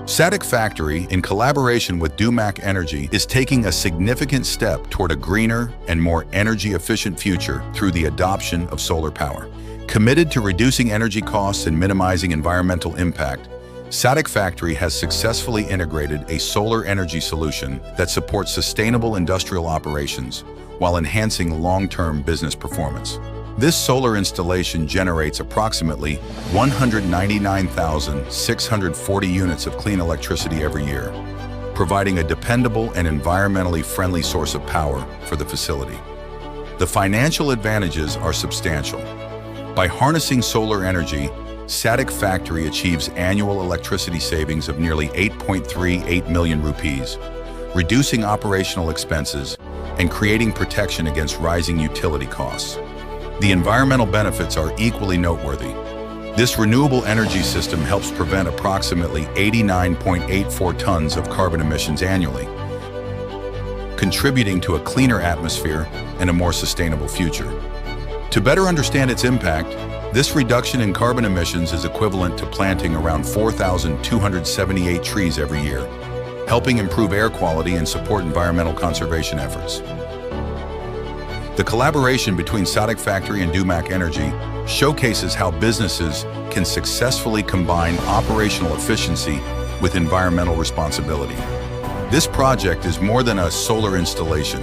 Sadiq Factory, in collaboration with Dewmak Energy, is taking a significant step toward a greener and more energy-efficient future through the adoption of solar power. Committed to reducing energy costs and minimizing environmental impact, Sadiq Factory has successfully integrated a solar energy solution that supports sustainable industrial operations while enhancing long-term business performance. This solar installation generates approximately 199,640 units of clean electricity every year, providing a dependable and environmentally friendly source of power for the facility. The financial advantages are substantial. By harnessing solar energy, Sadiq Factory achieves annual electricity savings of nearly 8.38 million rupees, reducing operational expenses and creating protection against rising utility costs. The environmental benefits are equally noteworthy. This renewable energy system helps prevent approximately 89.84 tons of carbon emissions annually, contributing to a cleaner atmosphere and a more sustainable future. To better understand its impact, this reduction in carbon emissions is equivalent to planting around 4,278 trees every year, helping improve air quality and support environmental conservation efforts. The collaboration between Sadiq Factory and Dewmak Energy showcases how businesses can successfully combine operational efficiency with environmental responsibility. This project is more than a solar installation.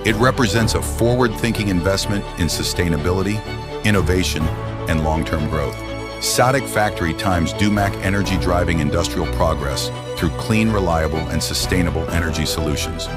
It represents a forward-thinking investment in sustainability, innovation, and long-term growth. Sadiq Factory times Dewmak Energy driving industrial progress through clean, reliable, and sustainable energy solutions.